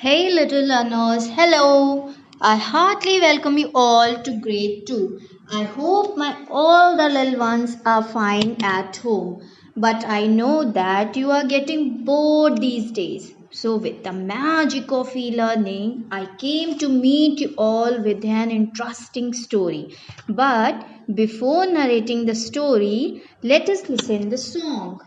Hey little learners, hello! I heartily welcome you all to grade 2. I hope my all the little ones are fine at home. But I know that you are getting bored these days. So with the magic of e-learning, I came to meet you all with an interesting story. But before narrating the story, let us listen the song.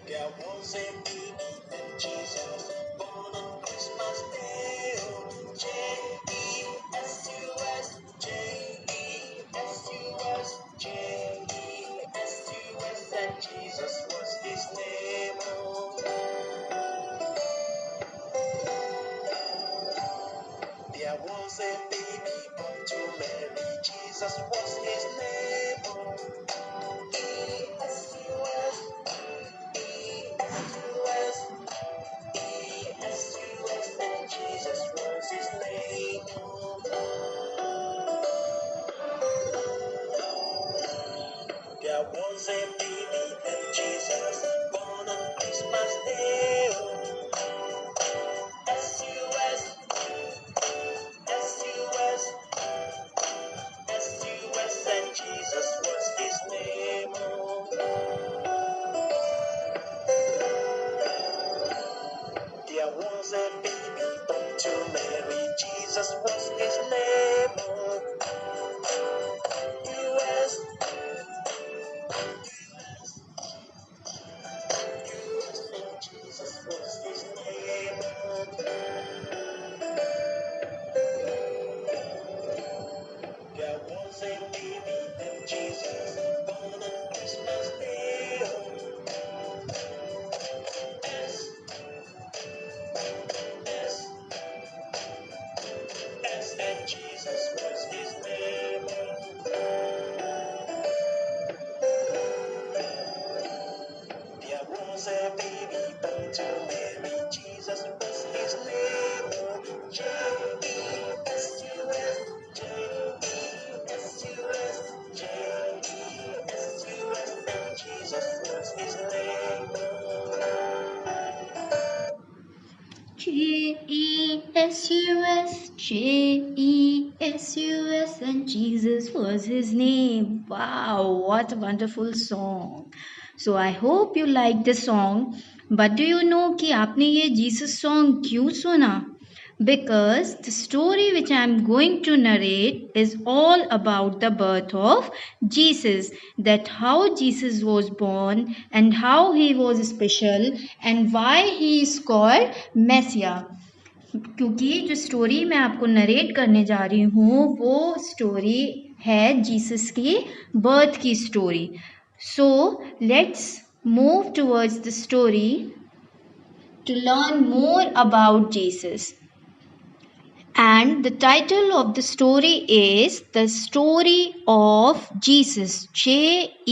There was a baby Jesus born on Christmas Day. J-E-S-U-S, J-E-S-U-S, J-E-S-U-S, and Jesus was his name. Oh, there was a baby born to Mary. Jesus was his name. Oh, E-S-U-S, E-S-U-S. E-S-U-S, and Jesus was his name. There was a baby named Jesus born on Christmas Day. S-U-S, S-U-S, S-U-S, and Jesus was his name. There was a baby born to Mary. Jesus was his name. U-S, U-S, and Jesus was his name. There was a baby named Jesus born on Christmas Day. S, S, S, and Jesus was his name. There was a baby born to Mary. Jesus was his name. J-E-S-U-S, J-E-S-U-S, J-E-S-U-S, and Jesus was his name. J-E-S-U-S, J-E-S-U-S, and Jesus was his name. Wow, what a wonderful song. So I hope you like the song. But do you know कि आपने ये Jesus song क्यों सुना? Because the story which I am going to narrate is all about the birth of Jesus, that how Jesus was born and how he was special and why he is called Messiah. क्योंकि जो story मैं आपको narrate करने जा रही हूँ वो story है जीसस की बर्थ की story. So let's move towards the story to learn more about Jesus. And the title of the story is The Story of Jesus. J-E-S-U-S,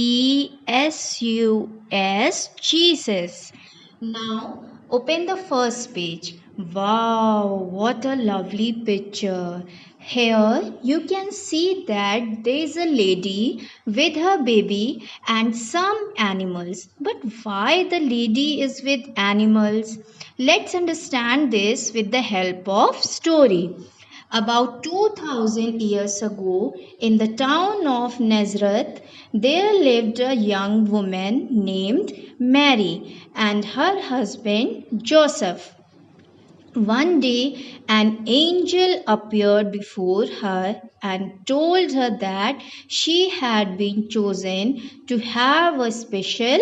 Jesus. Now open the first page. Wow, what a lovely picture. Here you can see that there is a lady with her baby and some animals. But why the lady is with animals? Let's understand this with the help of story. About 2000 years ago, in the town of Nazareth, there lived a young woman named Mary and her husband Joseph. One day, an angel appeared before her and told her that she had been chosen to have a special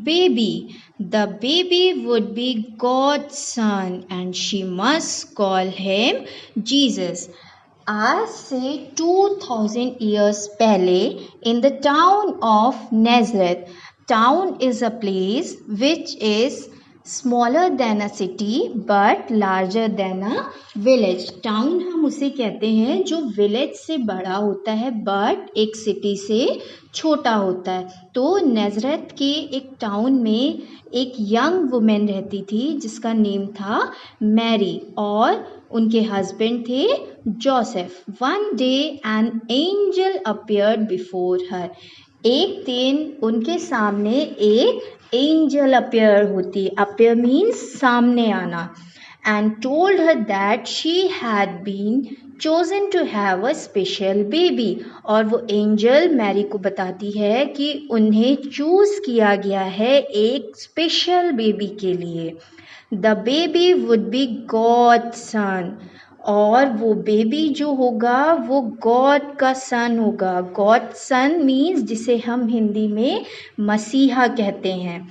baby. The baby would be God's son and she must call him Jesus. आज से 2000 years पहले in the town of Nazareth. Town is a place which is smaller than a city but larger than a village. Town हम उसे कहते हैं जो village से बड़ा होता है but एक city से छोटा होता है. तो नजरत के एक टाउन में एक यंग वुमेन रहती थी जिसका नेम था मैरी और उनके हस्बैंड थे Joseph. One day an angel appeared before her. एक दिन उनके सामने एक एंजल अपीयर होती. अपीयर मीन्स सामने आना. And told her that she had been chosen to have a special baby. और वो एंजल मैरी को बताती है कि उन्हें चूज किया गया है एक स्पेशल बेबी के लिए. The baby would be godson. और वो बेबी जो होगा वो गॉड का सन होगा. गॉड सन मीन्स जिसे हम हिंदी में मसीहा कहते हैं.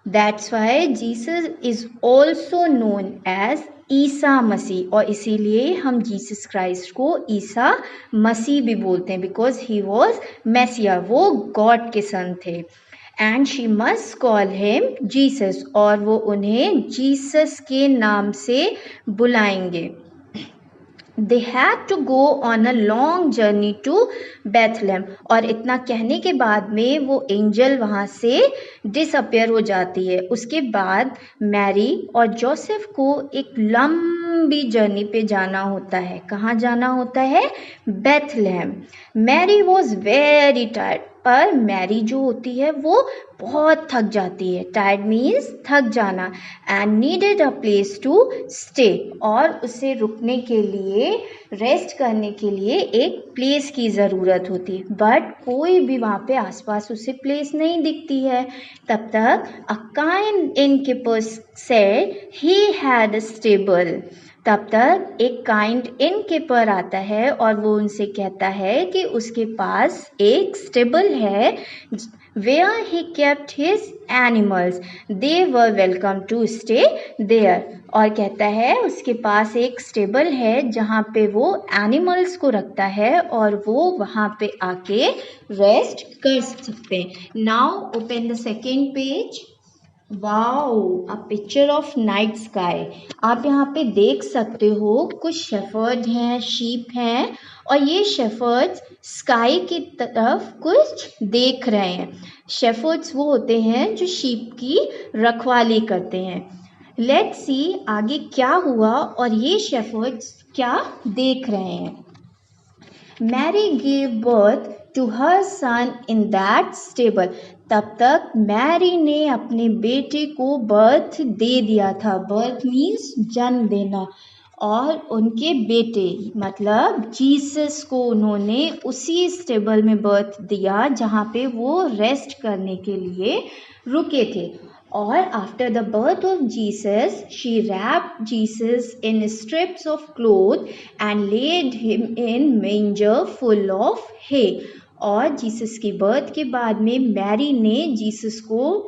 That's why Jesus is also known as Isa Masih. और इसीलिए हम जीसस क्राइस्ट को ईसा मसीह भी बोलते हैं बिकॉज ही वॉज मैसिया. वो गॉड के सन थे. And she must call him Jesus. और वो उन्हें जीसस के नाम से बुलाएंगे. They had to go on a long journey to Bethlehem. और इतना कहने के बाद में वो एंजल वहाँ से डिसअपियर हो जाती है. उसके बाद मैरी और जोसेफ को एक लंबी जर्नी पे जाना होता है. कहाँ जाना होता है? Bethlehem. Mary was very tired. पर मैरी जो होती है वो बहुत थक जाती है. टायर्ड मीन्स थक जाना. And needed a place to stay. और उसे रुकने के लिए, रेस्ट करने के लिए एक प्लेस की ज़रूरत होती है. बट कोई भी वहाँ पे आसपास उसे प्लेस नहीं दिखती है. तब तक a kind innkeeper said he had a stable. तब तक एक काइंड इनकीपर आता है और वो उनसे कहता है कि उसके पास एक स्टेबल है where he kept his animals. They were welcome to stay there. और कहता है उसके पास एक स्टेबल है जहाँ पे वो एनिमल्स को रखता है और वो वहाँ पे आके रेस्ट कर सकते हैं. Now open the second page. Wow, a picture of night sky. आप यहाँ पे देख सकते हो कुछ शेफर्ड हैं, शीप हैं और ये शेफर्ड्स स्काई की तरफ कुछ देख रहे हैं. शेफर्ड्स वो होते हैं जो शीप की रखवाली करते हैं. लेट्स सी आगे क्या हुआ और ये शेफर्ड्स क्या देख रहे हैं. Mary gave birth to her son in that stable. तब तक मैरी ने अपने बेटे को बर्थ दे दिया था. बर्थ मीन्स जन्म देना. और उनके बेटे मतलब जीसस को उन्होंने उसी स्टेबल में बर्थ दिया जहाँ पे वो रेस्ट करने के लिए रुके थे. और after the birth of Jesus she wrapped Jesus in strips of cloth and laid him in manger full of hay. और जीसस की बर्थ के बाद में मैरी ने जीसस को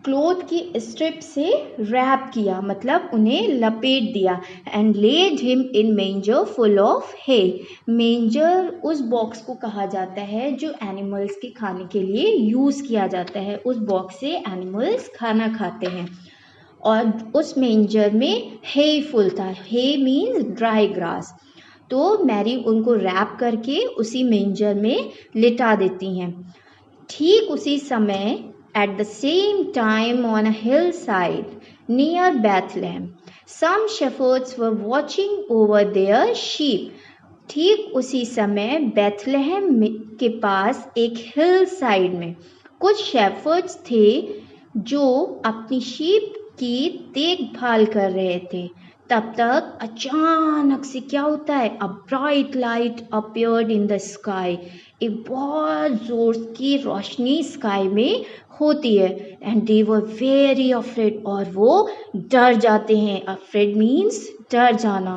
क्लोथ की स्ट्रिप से रैप किया मतलब उन्हें लपेट दिया. And laid him in manger full of hay. Manger उस बॉक्स को कहा जाता है जो एनिमल्स के खाने के लिए यूज़ किया जाता है. उस बॉक्स से एनिमल्स खाना खाते हैं. और उस मेंजर में हे फुल था. हे मीन्स ड्राई ग्रास. तो मैरी उनको रैप करके उसी मेंजर में लिटा देती हैं. ठीक उसी समय at the same time on a hillside near Bethlehem, some shepherds were watching over their sheep. ठीक उसी समय बेथलेहम के पास एक हिल साइड में कुछ शेफर्ड्स थे जो अपनी शीप की देखभाल कर रहे थे. तब तक अचानक से क्या होता है? A bright light appeared in the sky. एक बहुत जोर की रोशनी स्काई में होती है. And they were very afraid. और वो डर जाते हैं. अफ्रेड मीन्स डर जाना.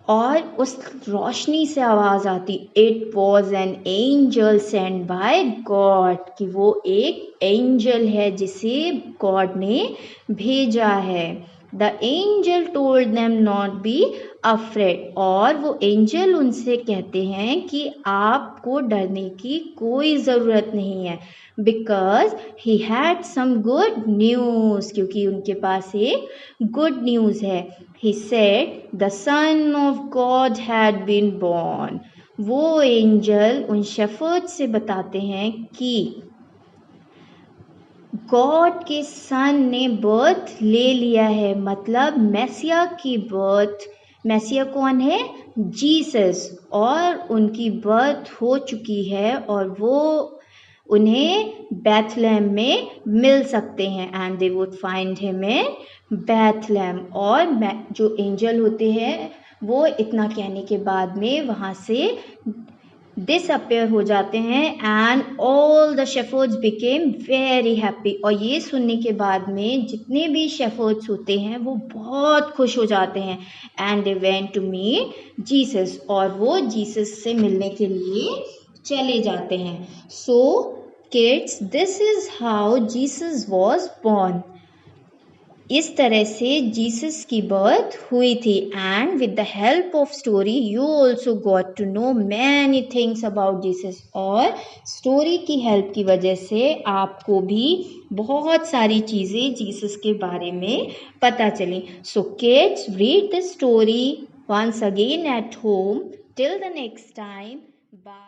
और उस रोशनी से आवाज़ आती, it was an angel send by God. कि वो एक एंजल है जिसे गॉड ने भेजा है. The angel told them not be afraid. और वो एंजल उनसे कहते हैं कि आपको डरने की कोई ज़रूरत नहीं है. Because he had some good news. क्योंकि उनके पास एक गुड न्यूज़ है. He said the son of God had been born. वो एंजल उन शेफर्ड से बताते हैं कि गॉड के सन ने बर्थ ले लिया है. मतलब मैसिया की बर्थ मैसिया कौन है? जीसस। और उनकी बर्थ हो चुकी है और वो उन्हें बैथलेम में मिल सकते हैं and they would find him in Bethlehem. और जो एंजल होते हैं वो इतना कहने के बाद में वहाँ से डिसअपेयर हो जाते हैं and all the shepherd's became very happy. और ये सुनने के बाद में जितने भी शेफर्ड्स होते हैं वो बहुत खुश हो जाते हैं and they went to meet Jesus. और वो जीसस से मिलने के लिए चले जाते हैं। So kids, this is how Jesus was born. इस तरह से जीसस की बर्थ हुई थी and with the help of story you also got to know many things about Jesus. और स्टोरी की हेल्प की वजह से आपको भी बहुत सारी चीज़ें जीसस के बारे में पता चली। So kids, read the story once again at home. Till the next time, bye.